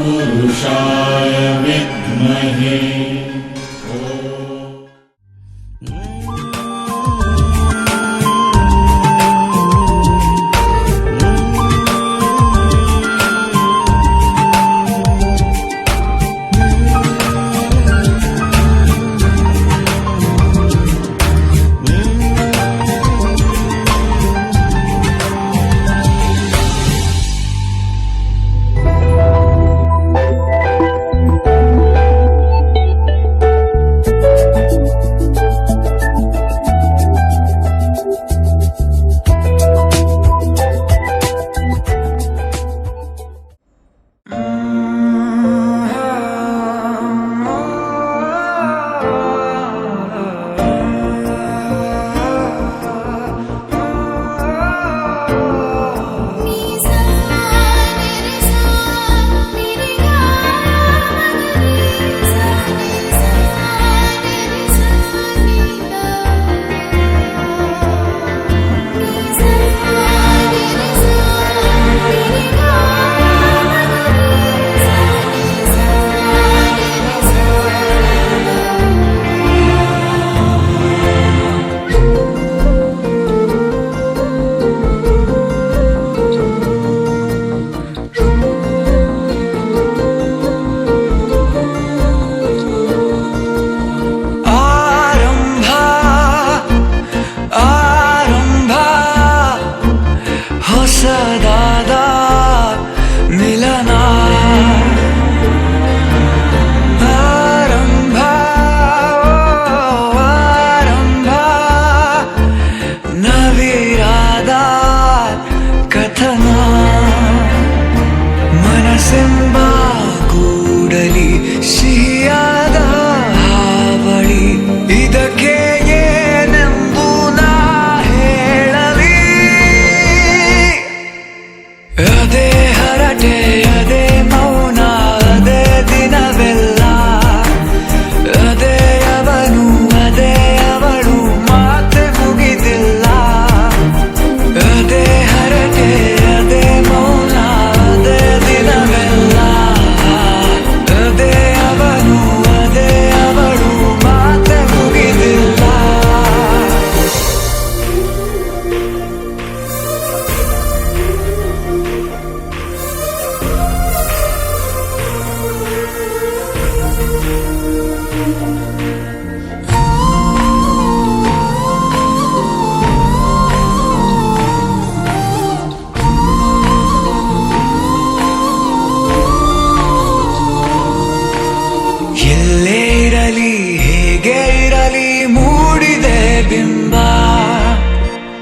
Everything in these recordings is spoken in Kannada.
तत्पुरुषाय विद्महे।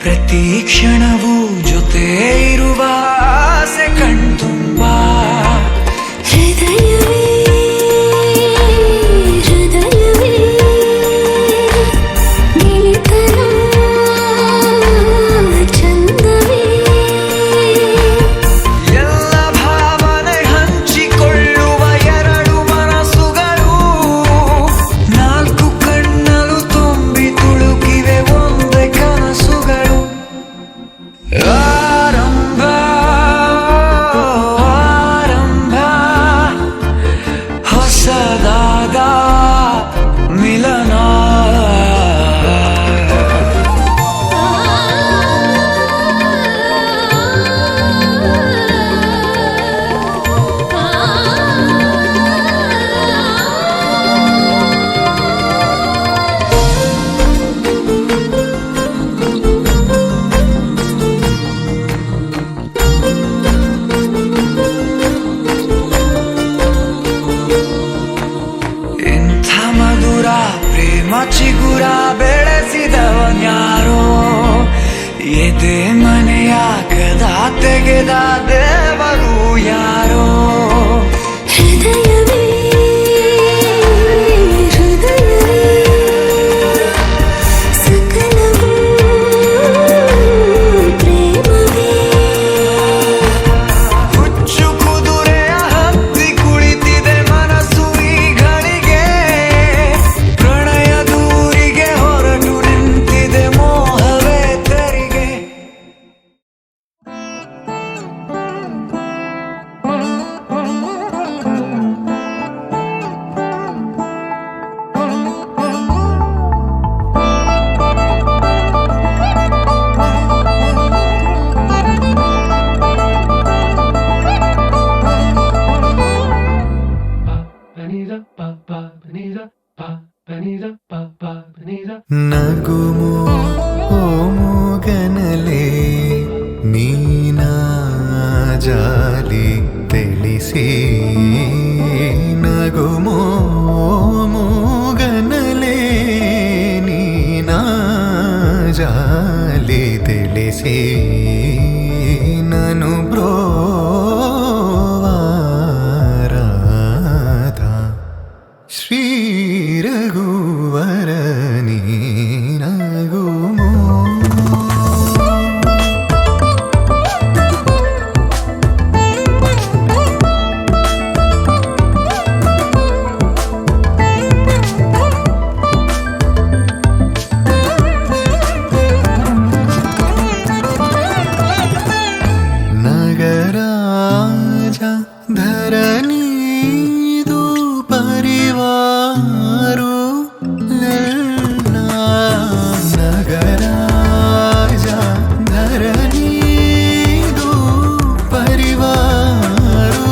ಪ್ರತಿ ಕ್ಷಣವೂ ಜೊತೆ ಇರುವ ಆಸೆ ಕಣ್ತುಂಬ ಹೃದಯವೇ ಹೃದಯವೇ ಗೆಳೆತನ ಚಂದವೇ ಎಲ್ಲ ಭಾವನೆ ಹಂಚಿಕೊಳ್ಳುವ ಎರಡು ಮನಸ್ಸುಗಳು ನಾಲ್ಕು ಕಣ್ಣಲು ತುಂಬಿ ತುಳುಕಿವೆ ಒಂದೇ ಕನಸುಗಳು ಆರಂಭ ಆರಂಭ ಹೊಸದಾದ ಮಿಲನ ಇಂಥ ಮಧುರ ಪ್ರೇಮ ಚಿಗುರ ಬೆಳೆಸಿದವನ್ಯಾರೋ ಎದೆ ಮನೆಯ ಕದ ತೆಗೆದ ದೇವರು ಯಾರೋ ಹೃದಯವೇ ಹೃದಯವೇ ಸಕಲವೂ ಪ್ರೇಮವೇ ಹುಚ್ಚು ಕುದುರೆಯ ಹತ್ತಿ ಕುಳಿತಿದೆ ಮನಸ್ಸು ಈ ಗಳಿಗೆ ಪ್ರಣಯ ದೂರಿಗೆ ಹೊರಟು ನಿಂತಿದೆ ಮೋಹವೇ ತೆರಿಗೆ ನಗುಮೋ ಓ ಮೂಗನಲೆ ನೀನಾ ಜಾಲಿ ತಿಳಿಸಿ ನಗುಮೋ ಮೂಗನಲೆ ನೀನಾ ಜಾಲಿ ತಿಳಿಸಿ ನನು ಬ್ರೋವಾರಾಧ ಶ್ರೀ ರಘುವರ ನೀನಗುಮೋ ನಗರಾಜ ಧರಣಿದು ಪರಿವಾರು ನಗರಾಜ ಧರಣಿದು ಪರಿವಾರು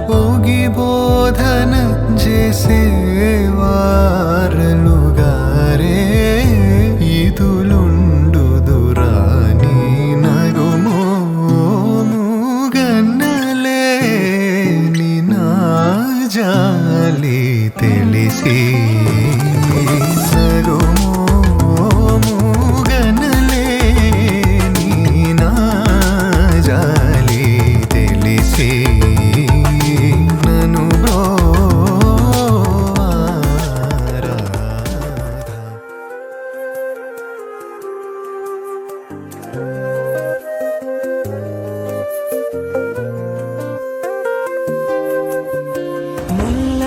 ಹೋಗಿ ಬೋಧನ ಜೆಸೆ ವಾರಲುಗಾರೆ ಇದುಲುಂಡು ದುರಾನಿ ನಗುಮೋ ಮೂಗನ್ನಲೆ ನಿನ ಜಾಲಿ ತಿಳಿಸಿ ನಗುಮೋ ಮೂಗನ್ನಲೆ ನಿನ ಜಾಲಿ ತಿಳಿಸಿ ನನು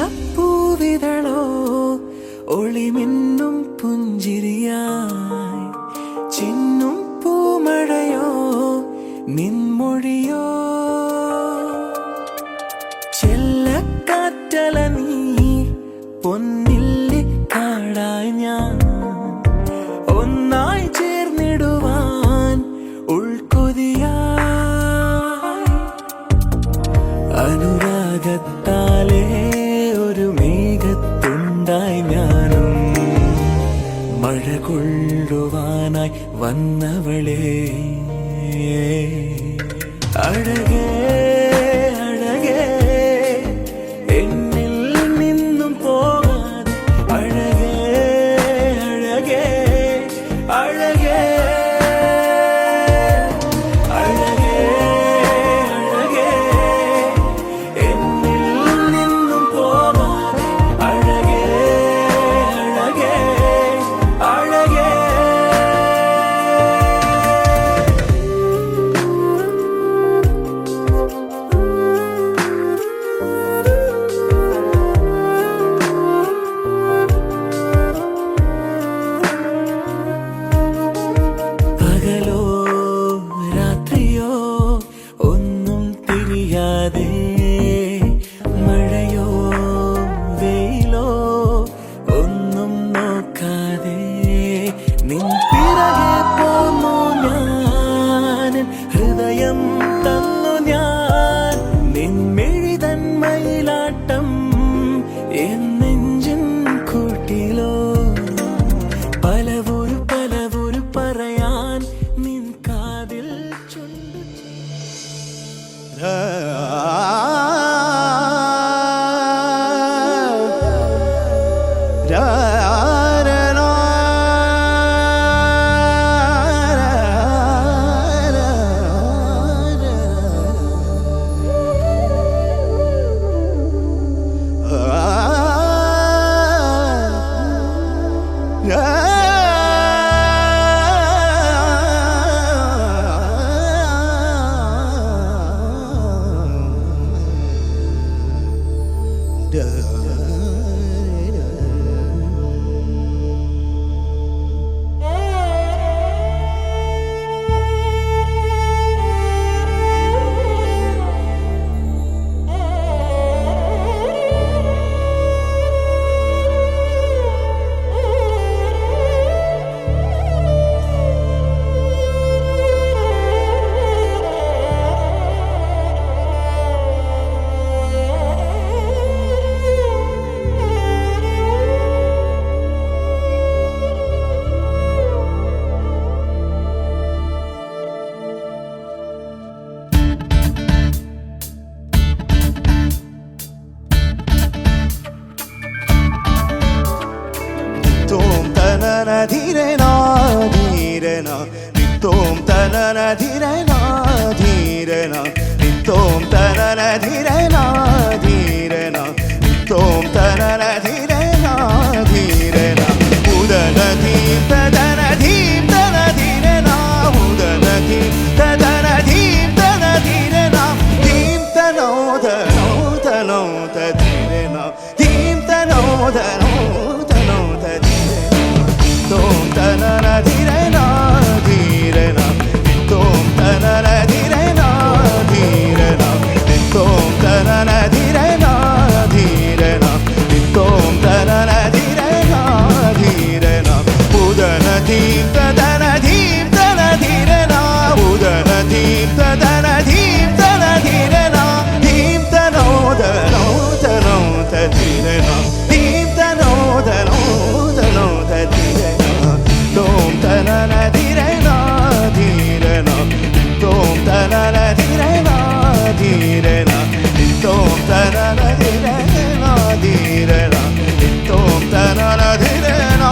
മുല്ലപ്പൂവിതളോ ഒളിമിന്നും പുഞ്ചിരിയായി ചിന്നും പൂമഴയോ നിൻമൊഴിയോ ചെല്ലക്കാറ്റല നീ പൊന്നില്ലി കാടായി ഞാൻ ഒന്നായി ചേർന്നിടുവാൻ ഉൾക്കൊതിയായി അനുരാഗത്താലേ ഒരു മേഘത്തുണ്ടായി ഞാനും മഴ കൊള്ളുവാനായി വന്നവളെ അഴകേ അഴകേ എന്നിൽ നിന്നും പോകാതെ അഴകേ അഴകേ അഴകേ അഴകേ അഴകേ എന്നിൽ നിന്നും പോകാതെ അഴകേ അഴകേ അഴകേ പകലോ രാത്രിയോ ഒന്നും തിരിയാതെ മഴയോ വെയിലോ ഒന്നും നോക്കാതെ നിൻ പിറകെ പോന്നു ഞാൻ ഹൃദയം തന്നു ഞാൻ നിൻ മെഴിതൻ മയിലാട്ടം എന്നെഞ്ചിൻ കൂട്ടിലോ പലവൊരു പലവൊരു പറയാൻ നിൻ കാതിൽ ചൊല്ലു ಧಿರೆ ನಾ ಧೀರೆ ನಾ ದಿತ್ತೋಂ ತನನ ಧಿರೆ ನಾ ಧೀರೆ ನಾ ದಿತ್ತೋಂ ತನನ ಧಿರೆ ನಾ ಧೀರೆ ನಾ ದಿತ್ತೋಂ ತನನ ಧಿರೆ ನಾ ಧೀರೆ ನಾ ಉದನ ಧೀಂ ತದನ ಧೀಂ ತನ ಧಿರೆ ನಾ ಉದನ ಧೀಂ ತದನ ಧೀಂ ತನ ಧಿರೆ ನಾ ಧೀಂ ತನೋ ಧನೋ ತನೋ ತಧಿರೆ ನಾ ಧೀಂ ತನೋ ಧನೋ ತನೋ ತಧಿರೆ ತೋಂ ತನನ ಧಿರೆ ನಾ ಧೀರೆ ನಾ ತೋಂ ತನನ ಧಿರೆ ನಾ ಧೀರೆ ನಾ ತೋಂ ತನನ ಧಿರೆ ನಾ ಧೀರೆ ನಾ ತೋಂ ತನನ ಧಿರೆ ನಾ ಧೀರೆ ನಾ ಉದನ ಧೀಂ ತದನ ಧೀಂ ತನ ಧಿರೆ ನಾ ಉದನ ಧೀಂ ತದನ ಧೀಂ ತನ ಧಿರೆ ನಾ ಧೀಂ ತನೋ ಧನೋ ತನೋ ತಧಿರೆ ನಾ ಧೀಂ ತನೋ ಧನೋ ತನೋ ತಧಿರೆ ನಾ ತೋಂ ತನನ ಧಿರೆ ನಾ ಧೀರೆ ನಾ ತೋಂ ತನನ ಧಿರೆ ನಾ ಧೀರೆ ನಾ ತೋಂ ತನನ ಧಿರೆ ನಾ ಧೀರೆ ನಾ ತೋಂ ತನನ ಧಿರೆ ನಾ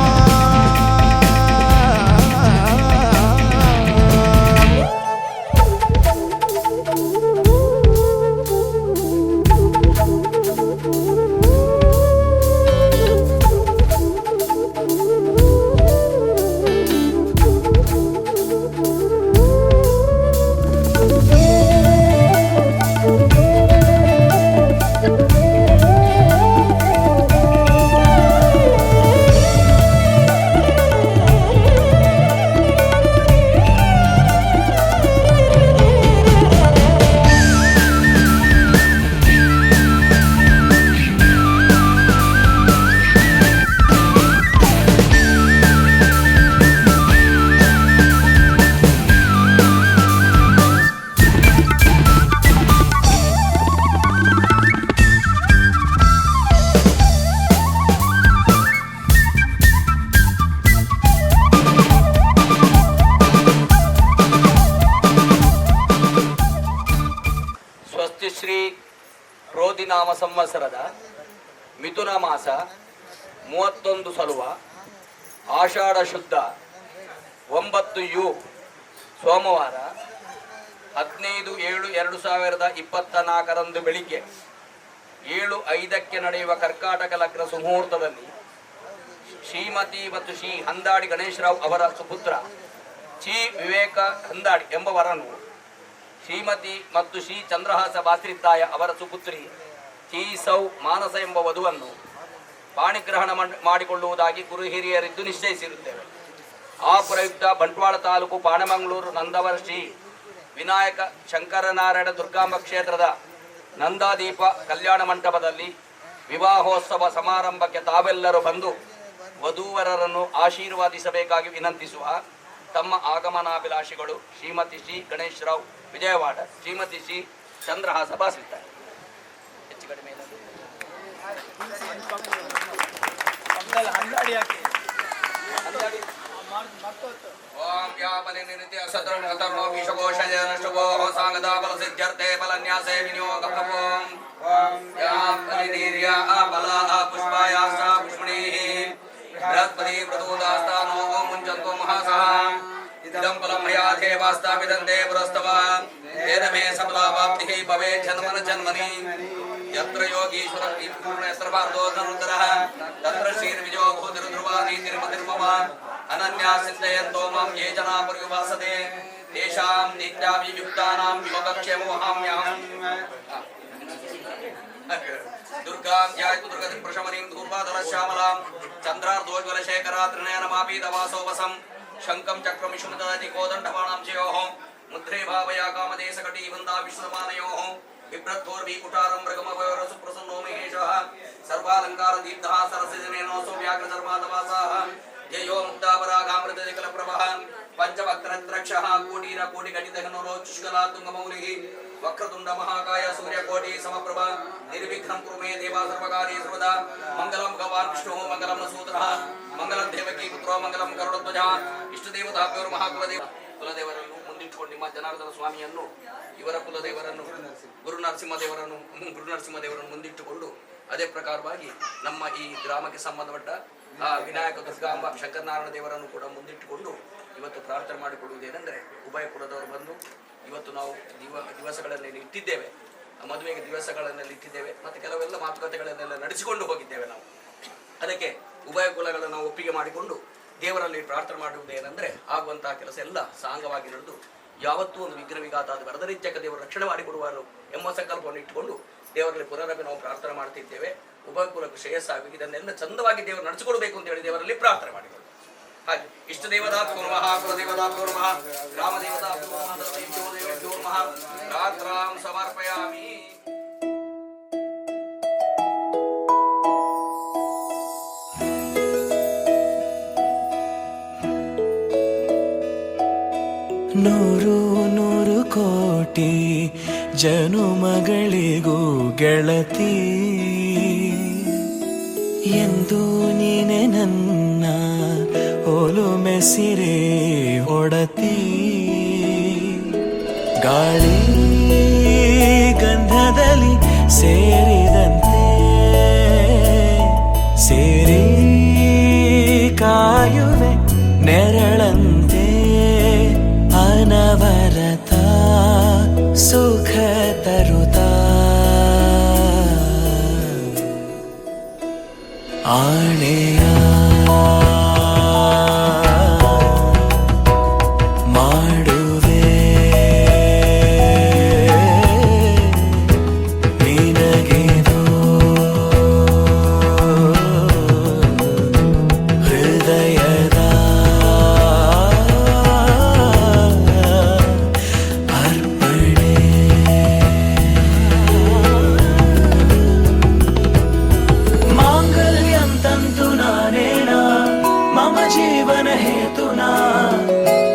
ಶ್ರೀ ಕ್ರೋಧಿನಾಮ ಸಂವತ್ಸರದ ಮಿಥುನ ಮಾಸ 31 ಸಲುವ ಆಷಾಢ ಶುದ್ಧ 9 ಯು ಸೋಮವಾರ 15/7/2024 ಬೆಳಿಗ್ಗೆ 7:05 ನಡೆಯುವ ಕರ್ಕಾಟಕ ಲಗ್ನ ಸುಮುಹೂರ್ತದಲ್ಲಿ ಶ್ರೀಮತಿ ಮತ್ತು ಶ್ರೀ ಹಂದಾಡಿ ಗಣೇಶರಾವ್ ಅವರ ಸುಪುತ್ರ ಶ್ರೀ ವಿವೇಕ ಹಂದಾಡಿ ಎಂಬವರನ್ನು ಶ್ರೀಮತಿ ಮತ್ತು ಶ್ರೀ ಚಂದ್ರಹಾಸ ಬಾಸ್ರಿತ್ತಾಯ ಅವರ ಸುಪುತ್ರಿ ಶ್ರೀ ಸೌ ಮಾನಸ ಎಂಬ ವಧುವನ್ನು ಪಾಣಿಗ್ರಹಣ ಮಾಡಿಕೊಳ್ಳುವುದಾಗಿ ಗುರು ಹಿರಿಯರಿದ್ದು ನಿಶ್ಚಯಿಸಿರುತ್ತೇವೆ. ಆ ಪ್ರಯುಕ್ತ ಬಂಟ್ವಾಳ ತಾಲೂಕು ಪಾಣಮಂಗಳೂರು ನಂದವರ ಶ್ರೀ ವಿನಾಯಕ ಶಂಕರನಾರಾಯಣ ದುರ್ಗಾಂಬ ಕ್ಷೇತ್ರದ ನಂದಾದೀಪ ಕಲ್ಯಾಣ ಮಂಟಪದಲ್ಲಿ ವಿವಾಹೋತ್ಸವ ಸಮಾರಂಭಕ್ಕೆ ತಾವೆಲ್ಲರೂ ಬಂದು ವಧೂವರರನ್ನು ಆಶೀರ್ವಾದಿಸಬೇಕಾಗಿ ವಿನಂತಿಸುವ ತಮ್ಮ ಆಗಮನಾಭಿಲಾಷಿಗಳು ಶ್ರೀಮತಿ ಶ್ರೀ ಗಣೇಶರಾವ್ ವಿಜಯವಾಡ, ಶ್ರೀಮತಿ ಶ್ರೀ ಚಂದ್ರಹಾಸ ಬಾಸಿರ್ತಾರೆ. ಹೆಚ್ಚು ಕಡಿಮೆ ಓಂ ಯಾಪನೆ ನಿತ್ಯ ಸತರ್ಣೋ ವಿಷಕೋಶಯ ನಷ್ಟವೋ ಸಾಂಗದಾ ಬಲ ಸಿದ್ಧರ್ಥೆ ಬಲನ್ಯಾಸೆ ವಿನಿಯೋಗ ಓಂ ಯಾಪನೆ ನೀರ್ಯ ಬಲ ಪುಷ್ಪಾಯಾಸ ಪುಷ್ಮಣೀ ಬೃಹಸ್ಪತಿ ಪ್ರದೋದಾಸ್ತಾನೋ ಮುಂಚಂತೋ ಮಹಾಸಹ ಇದಂ ಫಲಂ ಮಯಾ ದೇವಾಸ್ತಾಪಿದಂತೆ ಪುರಸ್ತವ ತೇನ ಮೇ ಸಫಲಾವಾಪ್ತಿಃ ಭವೇತ್ ಜನ್ಮನ ಜನ್ಮನಿ ಯತ್ರ ಯೋಗೀಶ್ವರ ಸರ್ವಾರ್ಧೋ ಧನುರ್ಧರಃ ತತ್ರ ಶ್ರೀರ್ವಿಜೋ ಭೂತಿರ್ಧ್ರುವ ನೀತಿರ್ಮತಿರ್ಮಮ ಅನನ್ಯಾ ಸಿದ್ಧಯಂತೋ ಮಾಂ ಯೇ ಜನಾ ಪರ್ಯುಪಾಸತೆ ತೇಷಾಂ ನಿತ್ಯಾಭಿಯುಕ್ತಾನಾಂ ಯೋಗಕ್ಷೇಮೋಹಾಮ್ಯಹಂ ದುರ್ಗಾಂ ಧ್ಯಾಯತು ದುರ್ಗತಿ ಪ್ರಶಮನೀಂ ಧೂರ್ವಾಧರ ಶ್ಯಾಮಲಾಂ ಚಂದ್ರಾರ್ಧೋಜ್ವಲ ಶೇಖರಾ ತ್ರಿನಯನಮಾಪೀತವಾಸೋಪಸಂ ಶಂಕಂ ಚಕ್ರಂ ವಿಷ್ಣುದತಿ ಕೋದಂಡಪಾಣಾಂ ಚಯೋಃ ಮುದ್ರೇ ಭಾವಯ ಕಾಮದೇಶ ಕಟಿ ವಂದಾ ವಿಶ್ವಮಾನಯೋಃ ಬಿಭ್ರದ್ಧೋರ್ವಿ ಕುಟಾರಂ ಮೃಗಮವಯೋರ ಸುಪ್ರಸನ್ನೋ ಮಹೇಶಃ ಸರ್ವಾಲಂಕಾರ ದೀಪ್ತಃ ಸರಸಿಜನೇನೋಸೋ ವ್ಯಾಘ್ರಧರ್ಮಾದವಾಸಃ ಜಯೋ ಮುಕ್ತಾಪರಾಗಾಮೃತಕಲಪ್ರಭಃ ಪಂಚವಕ್ತ್ರತ್ರಕ್ಷಃ ಕೋಟೀರ ಕೋಟಿಗಣಿತಘನರೋ ಚುಷ್ಕಲಾ ತುಂಗಮೌಲಿಃ ವಕ್ರತುಂಡ ಮಹಾಕಾಯ ಸೂರ್ಯಕೋಟಿ ಸಮಪ್ರಭ ನಿರ್ವಿಘ್ನಂ ಕುರು ಮೇ ದೇವ ಸರ್ವಕಾರ್ಯೇ ಸರ್ವದಾ ಮಂಗಲಂ ಭಗವಾನ್ ವಿಷ್ಣು ಮಂಗಲಂ ಸೂತ್ರಃ ಮಂಗಲಂ ದೇವಕೀ ಪುತ್ರೋ ಮಂಗಲಂ ಗರುಡಧ್ವಜ ಇಷ್ಟದೇವತಾಭ್ಯೋರ್ ಮಹಾಕುಲದೇವ ಕುಲದೇವರನ್ನು ಮುಂದಿಟ್ಟುಕೊಂಡು ನಿಮ್ಮ ಜನಾರ್ದನ ಸ್ವಾಮಿಯನ್ನು ಇವರ ಕುಲದೇವರನ್ನು ಗುರು ನರಸಿಂಹದೇವರನ್ನು ಮುಂದಿಟ್ಟುಕೊಂಡು ಅದೇ ಪ್ರಕಾರವಾಗಿ ನಮ್ಮ ಈ ಗ್ರಾಮಕ್ಕೆ ಸಂಬಂಧಪಟ್ಟ ಆ ವಿನಾಯಕ ದುರ್ಗಾಂಬ ಶಂಕರನಾರಾಯಣ ದೇವರನ್ನು ಕೂಡ ಮುಂದಿಟ್ಟುಕೊಂಡು ಇವತ್ತು ಪ್ರಾರ್ಥನೆ ಮಾಡಿಕೊಳ್ಳುವುದೇನೆಂದರೆ ಉಭಯ ಕುಲದವರು ಬಂದು ಇವತ್ತು ನಾವು ದಿವಸಗಳನ್ನೆಲ್ಲ ಇಟ್ಟಿದ್ದೇವೆ, ಮದುವೆಗೆ ದಿವಸಗಳನ್ನೆಲ್ಲ ಇಟ್ಟಿದ್ದೇವೆ ಮತ್ತು ಕೆಲವೆಲ್ಲ ಮಾತುಕತೆಗಳನ್ನೆಲ್ಲ ನಡೆಸಿಕೊಂಡು ಹೋಗಿದ್ದೇವೆ ನಾವು. ಅದಕ್ಕೆ ಉಭಯ ಕುಲಗಳನ್ನು ನಾವು ಒಪ್ಪಿಗೆ ಮಾಡಿಕೊಂಡು ದೇವರಲ್ಲಿ ಪ್ರಾರ್ಥನೆ ಮಾಡುವುದೇನೆಂದರೆ ಆಗುವಂತಹ ಕೆಲಸ ಎಲ್ಲ ಸಾಂಗವಾಗಿ ನಡೆದು ಯಾವತ್ತೂ ಒಂದು ವಿಘ್ನ ವಿಘಾತ ವರದರಿಜ್ಜಕ ದೇವರು ರಕ್ಷಣೆ ಮಾಡಿಕೊಡುವರು ಎಂಬ ಸಂಕಲ್ಪವನ್ನು ಇಟ್ಟುಕೊಂಡು ದೇವರಲ್ಲಿ ಪುನರಪಿ ನಾವು ಪ್ರಾರ್ಥನೆ ಮಾಡ್ತಿದ್ದೇವೆ. ಉಭಯ ಕುಲಕ್ಕೆ ಶ್ರೇಯಸ್ಸಾಗಿ ಇದನ್ನೆಲ್ಲ ಚಂದವಾಗಿ ದೇವರು ನಡೆಸಿಕೊಡ್ಬೇಕು ಅಂತ ಹೇಳಿ ದೇವರಲ್ಲಿ ಪ್ರಾರ್ಥನೆ ಮಾಡಿಕೊಳ್ಳಿ. ಹಾಗೆ ಇಷ್ಟ ದೇವತಾಭ್ಯೋ ನಮಃ, ಕುಲ ದೇವತಾಭ್ಯೋ ನಮಃ, ಗ್ರಾಮ ದೇವತಾಭ್ಯೋ ನಮಃ, ದೇವೇಭ್ಯೋ ದೇವೇಭ್ಯೋ ನಮಃ. ರಾತ್ರಾಂ ಸಮರ್ಪಯಾಮಿ. ನೂರು ನೂರು ಕೋಟಿ ಜನುಮಗಳಿಗೂ ಗೆಳತಿ ಎಂದು ನೀನೆ ನನ್ನ ಒಲುಮೆ ಸಿರೆ ಒಡತಿ. ಗಾಳಿ ಗಂಧದಲ್ಲಿ ಸೇರಿದಂತೆ ಸೇರಿ ಕಾಯುವೆ ನೆರಳಂತೆ ಅನವರತ ಸುಖ ತರುತ್ತಾ ಆಣೆಯ ಮಾಡುವೆ ನಿನಗೆದು ಹೃದಯದ ಅರ್ಪಣೆ. ಮಾಂಗಲ್ಯಂ ತಂತು ನಾನೇನ ಮಮ ಜೀವನ ಹೇತುನಾ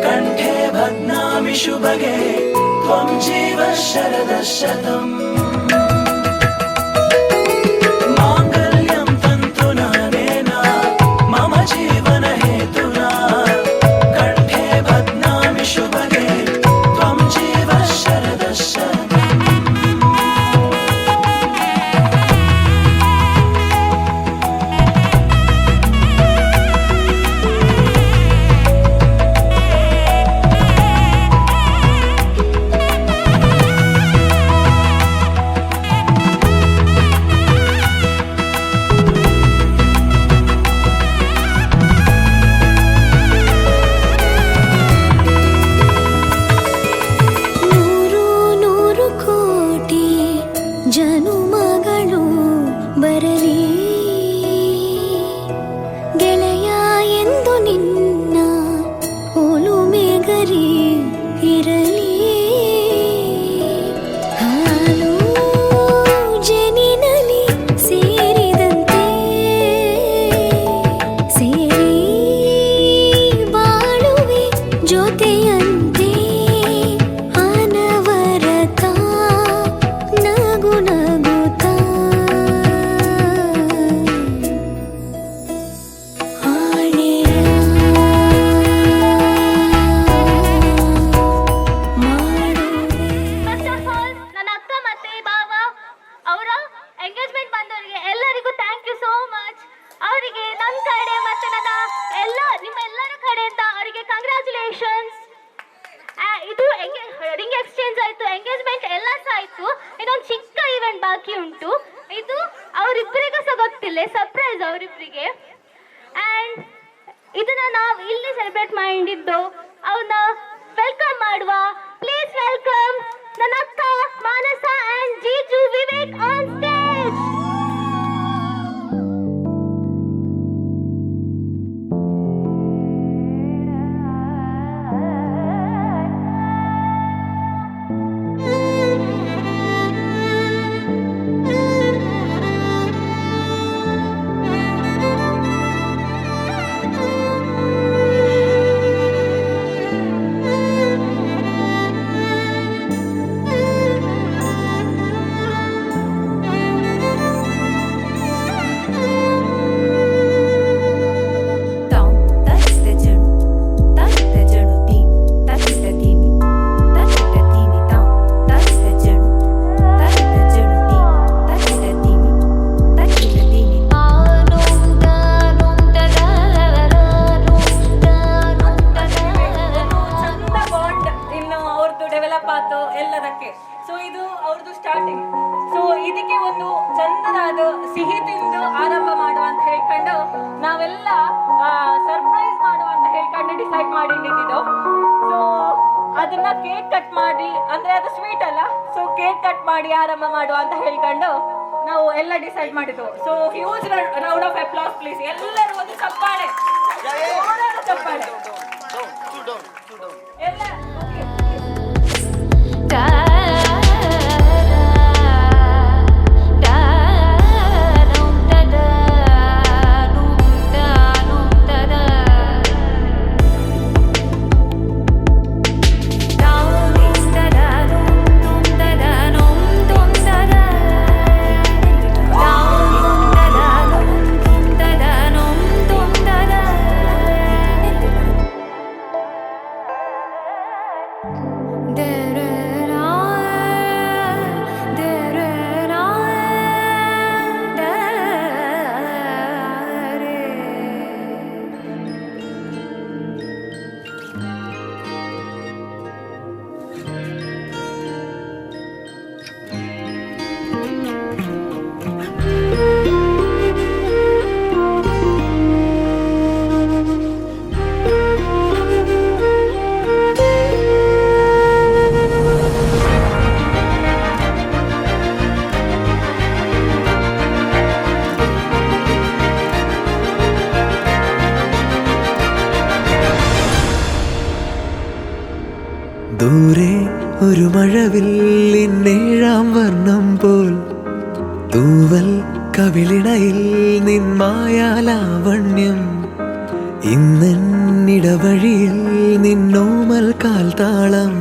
ಕಂಠೆ ಭಗ್ನಾಮಿ ಶುಭಗೆ ತ್ವಂ ಜೀವ ಶರದ ಶತಂ. ಮಾಂಗಲ್ಯಂ ತಂತು ನಾನೇನ ಮಮ ಜೀವನ ಹೇತುನಾ ಕಂಠೆ ಭಗ್ನಾಮಿ ಶುಭಗೆ ತ್ವಂ ಜೀವ ಶರದ ಶತಂ. ನೂರು ನೂರು ಕೋಟಿ ಜನುಮಗಳು ಬರಲಿ ಗೆಳೆಯ ಎಂದು ನಿನ್ನ ಒಲುಮೆ ಗರಿ ಇರಲಿ. ಹಾಲು ಜನಿನಲಿ ಸೇರಿದಂತೆ ಸೇರಿ ಬಾಳುವೆ ಜೊತೆಯಂತೆ ಅನವರತ ನಗು ನಗುತ್ತಾ ಆಣೆಯ ಮಾಡುವೆ. ಫಸ್ಟ್ ಆಫ್ ಆಲ್ ನನ್ನ ಅಕ್ಕ ಮತ್ತೆ ಬಾವ ಅವರ ಎಂಗೇಜ್ಮೆಂಟ್ ಬಂದವರಿಗೆ ಎಲ್ಲರಿಗೂ ಥ್ಯಾಂಕ್ ಯು ಸೋ ಮಚ್. ಅವರಿಗೆ ನನ್ನ ಕಡೆ ಮತ್ತೆ ನನ್ನ ನಿಮ್ಮೆಲ್ಲರ ಕಡೆಯಿಂದ ಅವರಿಗೆ ಕಂಗ್ರ್ಯಾಚುಲೇಷನ್ಸ್. ಇದು ರಿಂಗ್ ಎಕ್ಸ್ಚೇಂಜ್ ಆಯ್ತು, ಎಂಗೇಜ್ಮೆಂಟ್ ಎಲ್ಲ ಸಹ ಆಯ್ತು. ಇನ್ನೊಂದು ಚಿಕ್ಕ ಈವೆಂಟ್ ಬಾಕಿ ಉಂಟು. ಇದು ಅವರಿಬ್ಬರಿಗೂ ಸಹ ಗೊತ್ತಿಲ್ಲ, ಸರ್ಪ್ರೈಸ್ ಅವರಿಬ್ಬರಿಗೆ. ಆ್ಯಂಡ್ ಇದನ್ನ ನಾವು ಇಲ್ಲಿ ಸೆಲೆಬ್ರೇಟ್ ಮಾಡಿದ್ದು ಅವನ್ನ ವೆಲ್ಕಮ್ ಮಾಡುವ. ಪ್ಲೀಸ್ ವೆಲ್ಕಮ್ ನನ್ನ ಅಕ್ಕ ಮಾನಸ ಆ್ಯಂಡ್ ಜೀಜು ವಿವೇಕ್ ಆನ್ ಸ್ಟೇಜ್. ಸಿಹಿ ತಿಂದು ಆರಂಭ ಮಾಡುವ ಅಂತ ಹೇಳ್ಕೊಂಡು ನಾವೆಲ್ಲ ಸರ್ಪ್ರೈಸ್ ಮಾಡುವ ಅಂತ ಹೇಳ್ಕೊಂಡು ಡಿಸೈಡ್ ಮಾಡಿದ್ದು. ಸೊ ಅದನ್ನ ಕೇಕ್ ಕಟ್ ಮಾಡಿ, ಅಂದ್ರೆ ಅದು ಸ್ವೀಟ್ ಅಲ್ಲ, ಸೊ ಕೇಕ್ ಕಟ್ ಮಾಡಿ ಆರಂಭ ಮಾಡುವ ಅಂತ ಹೇಳ್ಕೊಂಡು ನಾವು ಎಲ್ಲ ಡಿಸೈಡ್ ಮಾಡಿದ್ದು. So huge round of applause please. ಎಲ್ಲರೂ ಒಂದು ಚಪ್ಪಾಳೆ, ಜೋರಾದ ಚಪ್ಪಾಳೆ ಎಲ್ಲ. ദൂരെ ഒരു മഴവില്ലിന്നേഴാം വർണ്ണം പോൽ തൂവൽ കവിളിണയിൽ നിന്മായാലാവണ്യം ഇന്നിടവഴിയിൽ നിന്നോമൽ കാൽത്താളം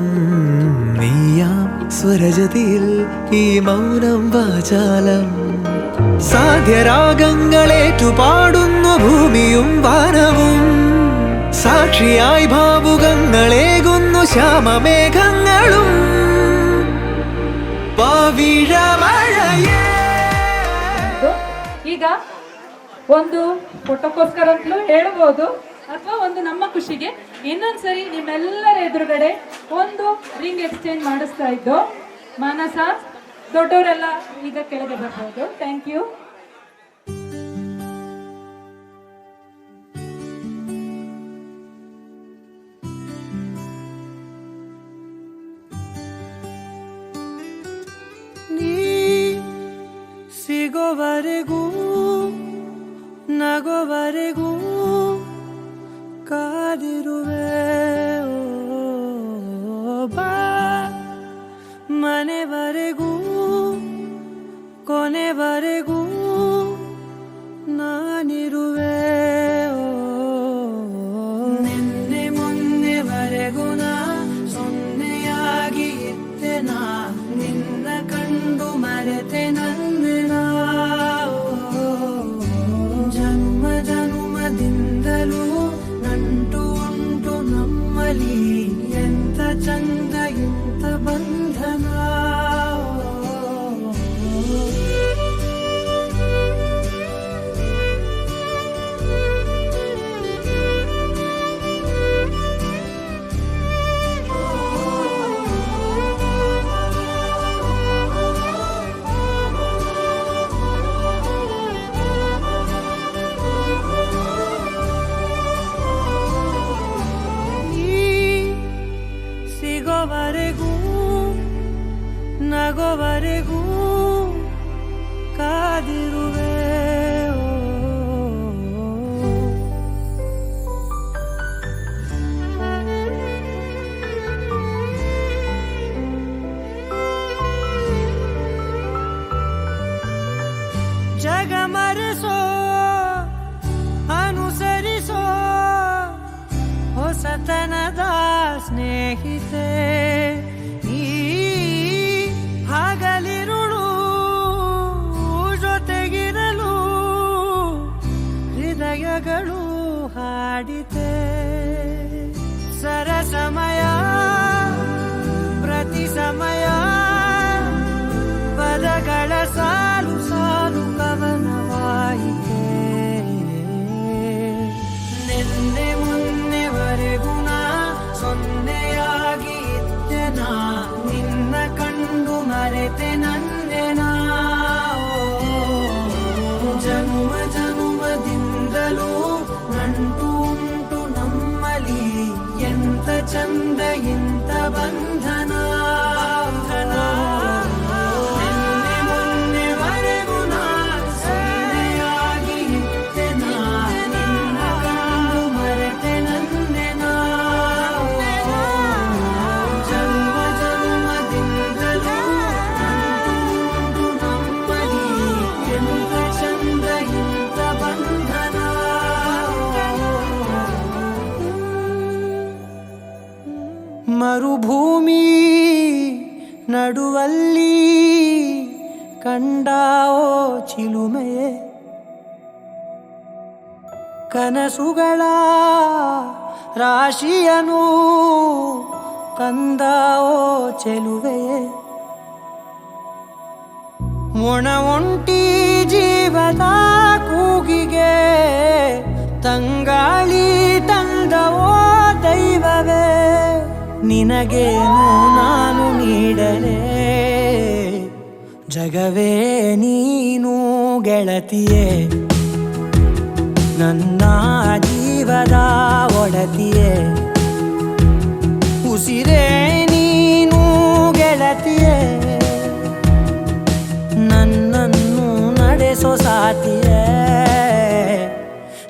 നീയാം സ്വരജതിയിൽ ഈ മൗനം വാചാലം സാധ്യരാഗങ്ങളേറ്റുപാടുന്നു ഭൂമിയും വാനവും സാക്ഷിയായി ഭാവുകങ്ങളേകുന്നു ശ്യാമമേഘങ്ങളും പവിഴമഴയേ. ಈಗ ಒಂದು ಫೋಟೋಕ್ಕೋಸ್ಕರ ಅಂತಲೂ ಹೇಳ್ಬೋದು, ಅಥವಾ ಒಂದು ನಮ್ಮ ಖುಷಿಗೆ ಇನ್ನೊಂದ್ಸರಿ ನಿಮ್ಮೆಲ್ಲರ ಎದುರುಗಡೆ ಒಂದು ರಿಂಗ್ ಎಕ್ಸ್ಚೇಂಜ್ ಮಾಡಿಸ್ತಾ ಇದ್ದು. ಮಾನಸ, ದೊಡ್ಡವರೆಲ್ಲ ಈಗ ಕೆಳಗೆ ಬರ್ಬೋದು. Thank you. ಸಿಗೋವರೆಗೂ ನಗೋವರೆಗೂ ಕಾದಿರುವೆ ಬಾ ಮನೆವರೆಗೂ ಕೊನೆವರೆಗೂ ನಾನಿರುವೆ ನಿನ್ನೆ ಮೊನ್ನೆವರೆಗೂ ನಾ ಸೊನ್ನೆಯಾಗಿ ಇದ್ದೆ ನಾ ನಿನ್ನ ಕಂಡು ಮರೆತೆ ನಂದಿನ ಜನ್ಮ ಜನ್ಮದಿಂದಲೂ ನಂಟು ಉಂಟು ನಮ್ಮಲ್ಲಿ ಎಂತ ಚಂದ ಎಂತ ಬಂಧನ ಸಿಗೋವರೆಗೂ ನಗೋವರೆಗೂ ಕಾದಿರುವೆ ಜಗ ಮರೆಸೋ ಅನುಸರಿಸೋ ಹೊಸತನದ ಸ್ನೇಹಿತೆ ಈ ಹಗಲಿರುಳು ಜೊತೆಗಿರಲು ಹೃದಯಗಳು ಹಾಡಿತೆ ಸರಸಮಯ ಪ್ರತಿ ಸಮಯ ಪದಗಳ ಸಾಲು ಸಾಲು ಕವನವಾಯಿತೆ ನಿನ್ನೆ ಮೊನ್ನೆವರೆಗೂ ನಾ ಸೊನ್ನೆಯಾಗಿ ಇದ್ದೆ ನಾ ನಿನ್ನ ಕಂಡು ಮರೆತೆ ನನ್ನೆ ನಾ ಚಂದ ಇಂತ ಬಂಧನ ನಿನ್ನೆ ಮೊನ್ನೆವರೆಗೂ ನಾ ಸೊನ್ನೆಯಾಗಿ ಇದ್ದೆ ನಾ ನಿನ್ನ ಕಂಡು ಮರೆತೆ ನನ್ನೆ ನಾ ಜನ್ಮ ಜನ್ಮದಿಂದಲೂ ನಂದು ನಮ್ಮಲ್ಲಿ ಎಂತ ಚಂದ ಇಂತ ಬಂಧನ ಮರುಭೂಮಿ ನಡುವಲ್ಲಿ ಕಂಡಾವೋ ಚಿಲುಮೆಯೇ ಕನಸುಗಳ ರಾಶಿಯನು ತಂದಾವೋ ಚೆಲುವೆಯೇ ಒಣ ಒಂಟಿ ಜೀವದ ಕೂಗಿಗೆ ತಂಗಾಳಿ ತಂದವೋ ದೈವವೇ ನಿನಗೇನು ನಾನು ನೀಡಲೇ ಜಗವೇ ನೀನು ಗೆಳತಿಯೇ ನನ್ನ ಜೀವದ ಒಡತಿಯೇ ಉಸಿರೇ ನೀನು ಗೆಳತಿಯೇ ನನ್ನನ್ನು ನಡೆಸೋ ಸಾತಿಯೇ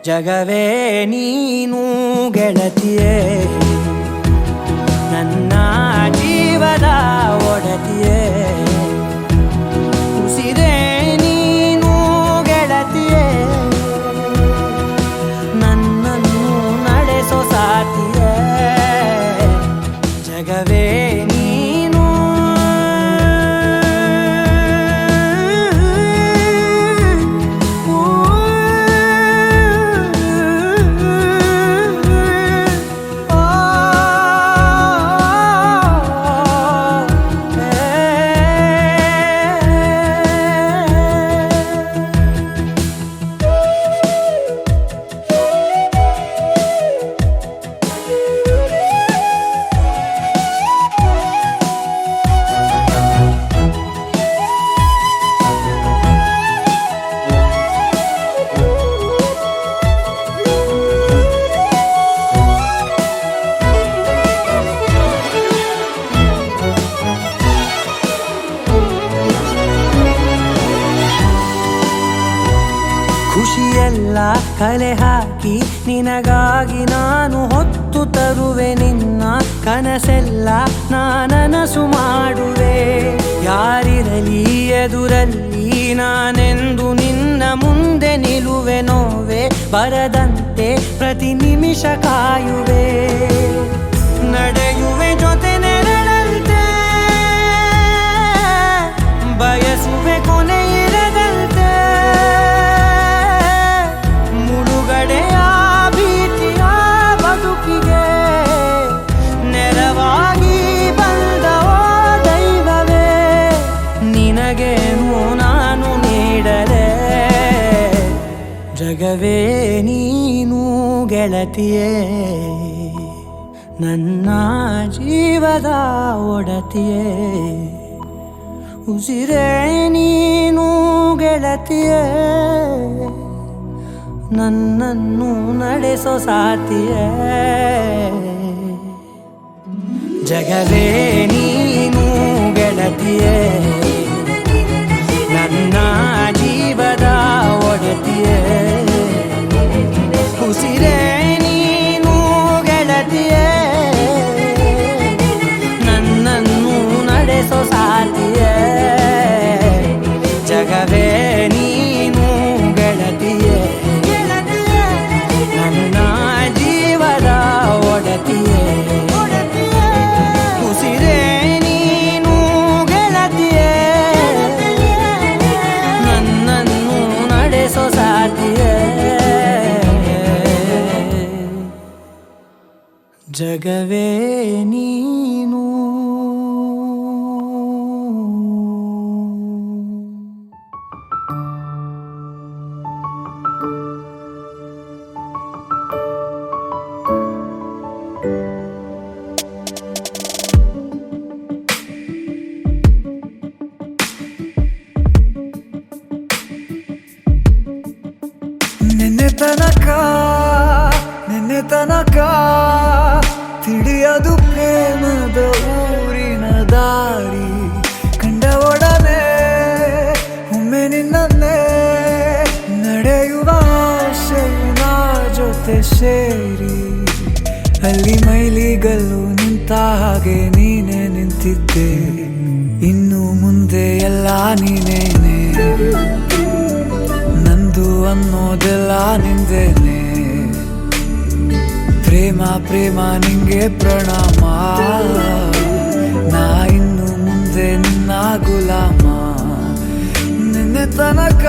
ಜಗವೇ ನೀನು ಗೆಳತಿಯೇ ನನ್ನ ಜೀವದ ಒಡತಿಯೇ ಉಸಿರೇ ನೀನು ಗೆಳತಿಯೇ ನನ್ನನ್ನು ನಡೆಸೋ ಸಾತಿಯೇ ಜಗವೇ ನೀನು ಖುಷಿಯೆಲ್ಲ ಕಲೆ ಹಾಕಿ ನಿನಗಾಗಿ ನಾನು ಹೊತ್ತು ತರುವೆ ನಿನ್ನ ಕನಸೆಲ್ಲ ನಾನನಸು ಮಾಡುವೆ ಯಾರಿರಲಿ ಎದುರಲ್ಲಿ ನಾನೆಂದು ನಿನ್ನ ಮುಂದೆ ನಿಲ್ಲುವೆ ನೋವೆ ಬರದಂತೆ ಪ್ರತಿ ನಿಮಿಷ ಕಾಯುವೆ ನಡೆಯುವೆ ಜೊತೆ ನೆರಳಂತೆ ಬಯಸುವೆ ಕೊನೆ ಇರದಂತೆ ಮುಳುಗಡೆಯ ಭೀತಿಯ ಬದುಕಿಗೆ ನೆರವಾಗಿ ಬಂದವೋ ದೈವವೇ ನಿನಗೇನು ನಾನು ನೀಡಲೇ ಜಗವೇ ನೀನು ಗೆಳತಿಯೇ ನನ್ನ ಜೀವದ ಒಡತಿಯೇ ಉಸಿರೇ ನೀನು ಗೆಳತಿಯೇ ನನ್ನನ್ನು ನಡೆಸೋ ಸಾತಿಯೇ ಜಗವೇ ನೀನು ಗೆಳತಿಯೇ ನನ್ನ ಜೀವದ ಒಡತಿಯೇ ಉಸಿರೇ ನೀನು ಗೆಳತಿಯೇ ನನ್ನನ್ನು ನಡೆಸೋ ಸಾತಿಯೇ ಜಗವೇ ನೀನು ಗೆಳತಿಯೇ ನನ್ನ ಜೀವದ ಒಡತಿಯೇ ಉಸಿರೇ ನೀನು ಗೆಳತಿಯೇ ನನ್ನನ್ನು ನಡೆಸೋ ಸಾತಿಯೇ ಜಗವೇ ನೀನು ನಿನ್ನೆ ತನಕ ತಿಳಿಯದು ಹೋದ ಊರಿನ ದಾರಿ ಕಂಡ ಒಡನೆ ಒಮ್ಮೆ ನಿನ್ನೇ ನಡೆಯುವ ಆಸೆಯ ಜೊತೆ ಸೇರಿ ಅಲ್ಲಿ ಮೈಲಿಗಲ್ಲು ನಿಂತ ಹಾಗೆ ನೀನೆ ನಿಂತಿದ್ದೆ ಇನ್ನು ಮುಂದೆ ಎಲ್ಲ ನೀನೇನೆ ನಂದು ಅನ್ನೋದೆಲ್ಲ ನಿಂದೇನೆ ಪ್ರೇಮ ಪ್ರೇಮ ನಿಂಗೆ ಪ್ರಣಾಮ ನಾ ಇನ್ನು ಮುಂದೆ ನಿನ್ನ ಗುಲಾಮ ನಿನ್ನೆ ತನಕ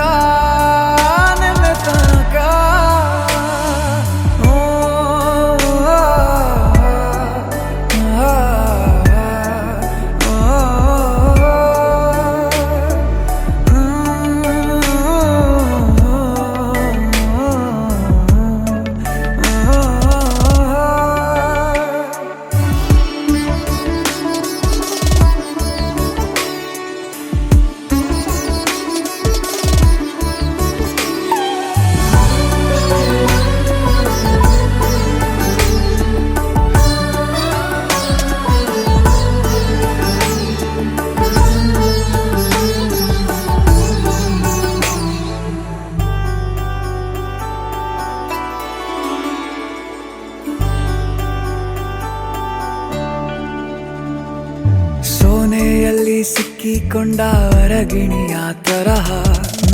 ಸೋನೆಯಲ್ಲಿ ಸಿಕ್ಕಿಕೊಂಡ ಅರಗಿಣಿಯ ತರಹ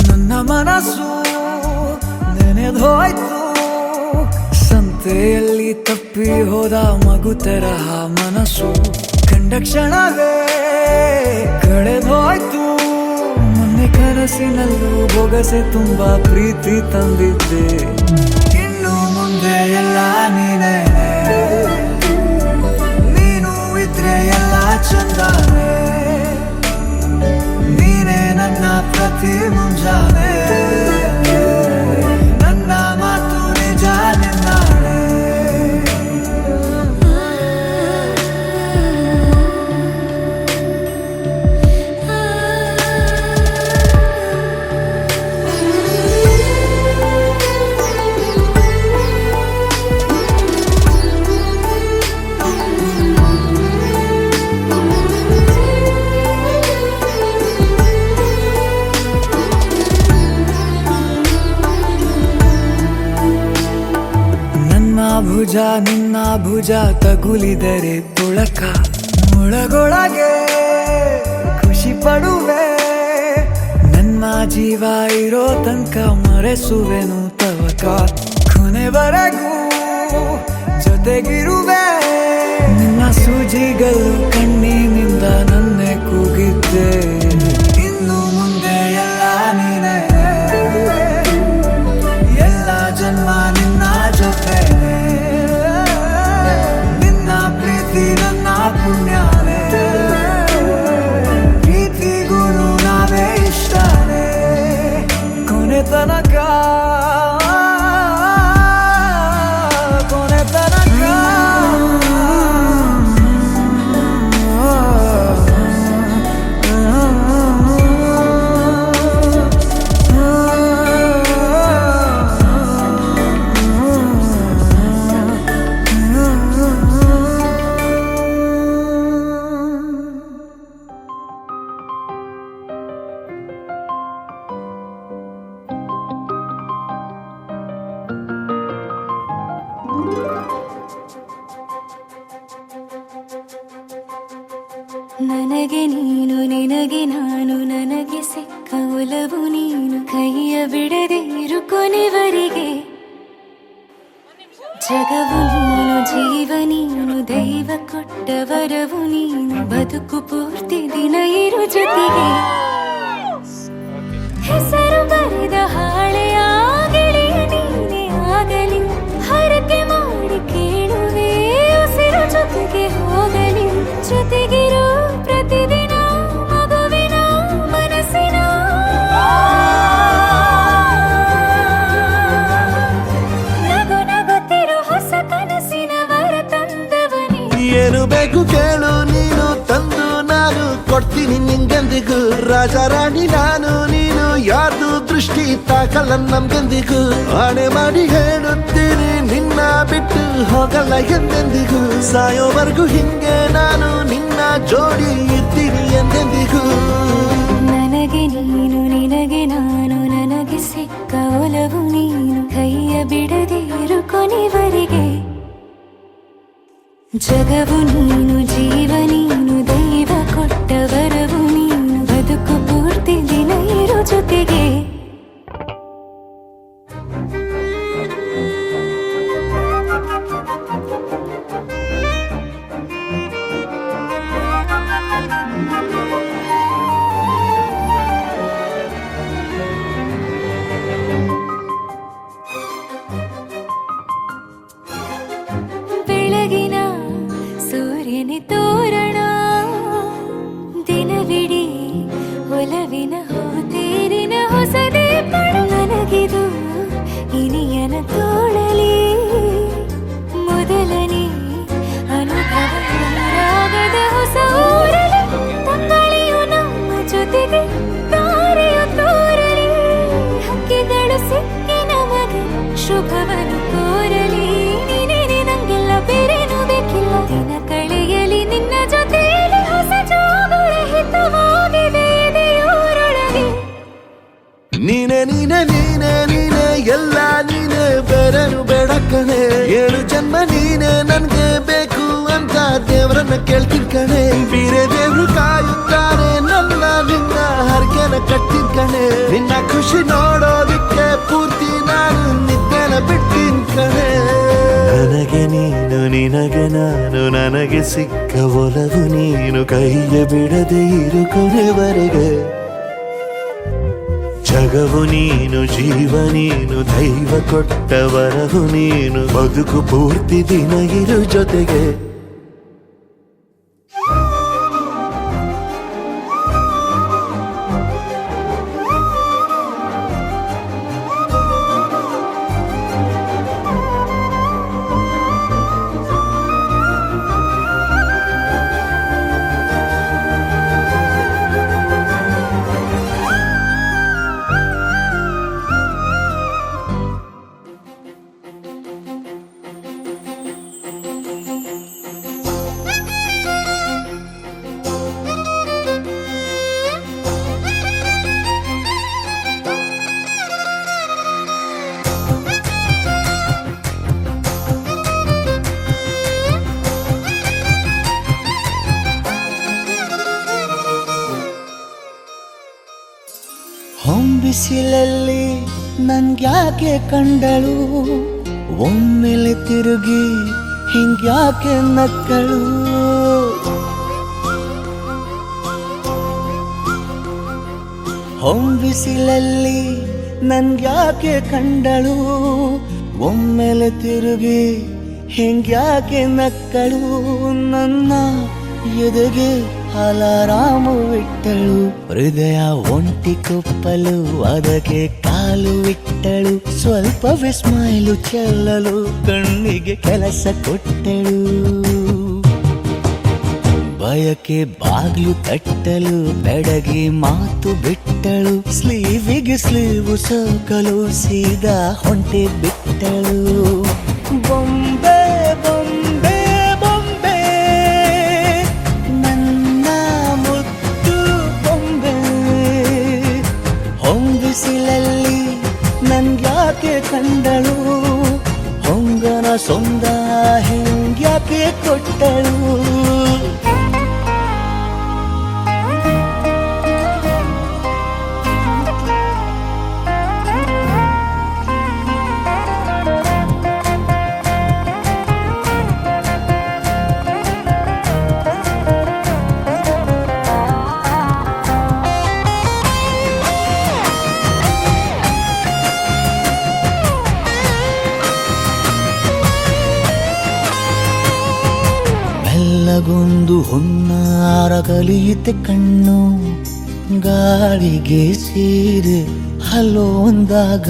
ನನ್ನ ಮನಸ್ಸು ನೆನೆದೋಯ್ತು ಸಂತೆಯಲ್ಲಿ ತಪ್ಪಿ ಹೋದ ಮಗು ತರಹ ಮನಸ್ಸು ಕಂಡ ಕ್ಷಣವೇ ಕಳೆದೋಯ್ತು ಮೊನ್ನೆ ಕನಸಿನಲ್ಲೂ ಬೊಗಸೆ ತುಂಬಾ ಪ್ರೀತಿ ತಂದಿದ್ದೆ ಇನ್ನು ಮುಂದೆ ಎಲ್ಲ ನೀನೇ ಎಲ್ಲ ಚಂದಾನೆ ನೀನೇ ನನ್ನ ಪ್ರತಿ ಮುಂಜಾನೆ ನನ್ನ ಮಾತು ನಿಜ ನಿನ್ನಾಳೆ ಭುಜ ನಿನ್ನ ಭುಜ ತಗುಲಿದರೆ ತುಳಕ ಒಳಗೊಳಗೆ ಖುಷಿ ಪಡುವೆ ನನ್ನ ಜೀವ ಇರೋ ತನಕ ಮರೆಸುವೆನು ತವಕ ಕೊನೆವರೆಗೂ ಜೊತೆಗಿರುವೆ ನಿನ್ನ ಸೂಜಿಗಳು ಕಣ್ಣಿನಿಂದ ನನ್ನೆ ಕೂಗಿದ್ದೆ ಇನ್ನು ಮುಂದೆ ಎಲ್ಲ ನೀನೇ ಎಲ್ಲ ಜನ್ಮ ನಿನ್ನ ಜೊತೆ ನಿನ್ನ ಪ್ರೀತಿ ನನ್ನ ಪುಣ್ಯನೇ ಪ್ರೀತಿಗೂ ನಾವೇ ಇಷ್ಟನೇ ಕೊನೆ ತನಕ ನನಗೆ ನೀನು ನಿನಗೆ ನಾನು ನನಗೆ ಸಿಕ್ಕ ಒಲವು ನೀನು ಕೈಯ ಬಿಡದೆ ಇರು ಕೊನೆವರೆಗೆ ಜಗವು ನೀನು ಜೀವ ನೀನು ದೈವ ಕೊಟ್ಟ ವರವು ನೀನು ಬದುಕು ಪೂರ್ತಿ ದಿನ ಇರು ಜೊತೆಗೆ ಹೆಸರು ಬರೆದ ಹಾಳೆಯ ಗೆಳೆಯ ನೀನೇ ಆಗಲಿ ಹರಕೆ ಮಾಡಿ ಕೇಳುವೆ ಉಸಿರು ಜೊತೆಗೆ ಹೋಗಲಿ ಜೊತೆಗಿರೋ ಪ್ರತಿದಿನ ಮಗುವಿನ ಮನಸ್ಸಿನ ನಗು ನಗುತ್ತಿರೋ ಹೊಸ ಕನಸಿನ ವರ ತಂದವನೇ ಏನು ಬೇಕು ಕೇಳು ನೀನು ತಂದು ನಾನು ಕೊಡ್ತೀನಿ ನಿಂಗೆಂದಿಗೂ ರಾಜ ರಾಣಿ ನಾನು ನೀನು ಯಾರ್ದು ದೃಷ್ಟಿ ತಾಕಲ್ಲ ನಮ್ಗೆಂದಿಗೂ ಆಣೆ ಮಾಡಿ ಹೇಳುತ್ತೀನಿ ನಿನ್ನ ಬಿಟ್ಟು ಹೋಗಲ್ಲ ಎಂದೆಂದಿಗೂ ಸಾಯೋವರೆಗೂ ಹಿಂಗೆ ನಾನು ನಿನ್ನ ಜೋಡಿ ಇರ್ತೀನಿ ಎಂದೆಂದಿಗೂ ನನಗೆ ನೀನು ನಿನಗೆ ನಾನು ನನಗೆ ಸಿಕ್ಕ ಒಲವು ನೀನು ಕೈಯ ಬಿಡದೆ ಇರು ಕೊನೆವರೆಗೆ ಜಗವು ನೀನು ಜೀವ ನೀನು ದೈವ ಕೊಟ್ಟ ವರವು ನೀನು ಬದುಕು ಪೂರ್ತಿ ದಿನ ಇರು ಜೊತೆಗೆ ಬೆಳಗಿನ ಸೂರ್ಯನ ತೋರಣ ದಿನವಿಡೀ ಒಲವಿನ ಹೋತೇರಿನ ಹೊಸದೇ ಪಡ ನನಗಿದು ಇನಿಯನ ತೋಳಲಿ ಮೊದಲನೇ ಅನುಭವ ರಾಗದ ಹೊಸ ಊರಲಿ ತಂಗಳಿಯು ನಮ್ಮ ಜೊತೆಗೆ ತಾರೆಯು ತೋರಲಿ ಹಕ್ಕಿಗಳು ಸಿಕ್ಕಿ ನಮಗೆ ಶುಭವನ್ನು ಕೋರಲಿ ನೀನೇ ನಂಗೆಲ್ಲ ಬೇರೇನು ಬೇಕಿಲ್ಲ ದಿನ ಕಳೆಯಲಿ ನಿನ್ನ ಜೊತೆಯಲ್ಲಿ ಹೊಸ ಜೋಗುಳ ಹಿತವಾಗಿದೆ ಇದೆಯೂರೊಳಗೆ ನೀನೆ ನೀನೆ ನೀನೆ ನೀನೆ ಎಲ್ಲ ನೀನೆ ಬೇರೆನು ಬೇಡ ಕಣೆ 7 ಜನ್ಮ ನೀನೆ ನನ್ಗೆ ಬೇಕು ಅಂತ ದೇವರನ್ನ ಕೇಳ್ತೀನಿ ಕಣೆ ಬೇರೆ ದೇವ್ರು ಕಾಯುತ್ತಾರೆ ನನ್ನ ನಿನ್ನ ಹರಕೆನ ಕಟ್ತೀನಿ ಕಣೆ ನಿನ್ನ ಖುಷಿ ನೋಡೋದಿಕ್ಕೆ ಪೂರ್ತಿ ನಾನು ನಿದ್ದೆನ ಬಿಡ್ತೀನಿ ಕಣೆ ನನಗೆ ನೀನು ನಿನಗೆ ನಾನು ನನಗೆ ಸಿಕ್ಕ ಒಲವು ನೀನು ಕೈಯ ಬಿಡದೆ ಇರು ಕೊನೆವರೆಗೆ ಜಗವು ನೀನು ಜೀವ ನೀನು ದೈವ ಕೊಟ್ಟ ವರವು ನೀನು ಬದುಕು ಪೂರ್ತಿ ದಿನ ಇರು ಜೊತೆಗೆ ಹೊಂಬಿಸಿಲಲ್ಲಿ ನನ್ಗ್ಯಾಕೆ ಕಂಡಳು ಒಮ್ಮೆಲೆ ತಿರುಗಿ ಹಿಂಗ್ಯಾಕೆ ನಕ್ಕಳು ಹೊಂಬಿಸಿಲಲ್ಲಿ ನನ್ಗ್ಯಾಕೆ ಕಂಡಳು ಒಮ್ಮೆಲೆ ತಿರುಗಿ ಹಿಂಗ್ಯಾಕೆ ನಕ್ಕಳು ನನ್ನ ಎದೆಗೆ ಅಲಾರಾಮು ಇಟ್ಟಳು ಹೃದಯ ಒಂಟಿ ಕೊಪ್ಪಲು ಅದಕ್ಕೆ ಕಾಲು ಇಟ್ಟಳು ಸ್ವಲ್ಪವೇ ಸ್ಮೈಲು ಚೆಲ್ಲಲು ಕಣ್ಣಿಗೆ ಕೆಲಸ ಕೊಟ್ಟಳು ಬಯಕೆ ಬಾಗ್ಲು ತಟ್ಟಲು ಬೆಡಗಿ ಮಾತು ಬಿಟ್ಟಳು ಸ್ಲೀವಿಗೆ ಸ್ಲೀವು ಸೋಕಲು ಸೀದಾ ಹೊಂಟೆ ಬಿಟ್ಟಳು ಬೊಂಬೆ ಬೊಂಬೆ ಬೊಂಬೆ ನನ್ನ ಮುದ್ದು ಬೊಂಬೆ ಹೊಂಬಿಸಿಲಲ್ಲಿ ನನ್ಗ್ಯಾಕೆ ಕಂಡಳು ಹೊಂಗನ ಸೊಂದ ಹಿಂಗ್ಯಾಕೆ ಕೊಟ್ಟಳು ಗೊಂದು ಹೊನ್ನಾರ ಕಲಿಯುತ್ತೆ ಕಣ್ಣು ಗಾಳಿಗೆ ಸೀರೆ ಹಲೋ ಅಂದಾಗ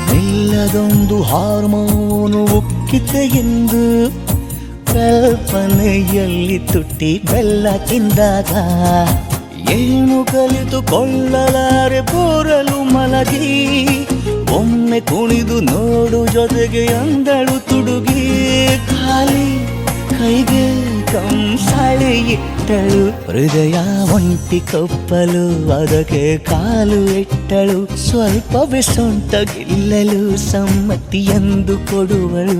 ನಿಲ್ಲದೊಂದು ಹಾರ್ಮೋನು ಉಕ್ಕಿತೆ ಎಂದು ಕಲ್ಪನೆಯಲ್ಲಿ ತುಟ್ಟಿ ಬೆಲ್ಲ ತಿಂದಾಗ ಏನು ಕಲಿತುಕೊಳ್ಳಲಾರೆ ಬೋರಲು ಮಲಗಿ ಒಮ್ಮೆ ಒಮ್ಮೆ ಕುಣಿದು ನೋಡು ಜೊತೆಗೆ ಅಂದಳು ತುಡುಗಿ ಖಾಲಿ ಕೈಗೆ ಕಂಸಾಳೆ ಇಟ್ಟಳು ಹೃದಯ ಒಂಟಿ ಕಪ್ಪಲು ಅದಕ್ಕೆ ಕಾಲು ಇಟ್ಟಳು ಸ್ವಲ್ಪವೇ ಸೊಂಟ ಗೆಲ್ಲಲು ಸಮ್ಮತಿ ಎಂದು ಕೊಡುವಳು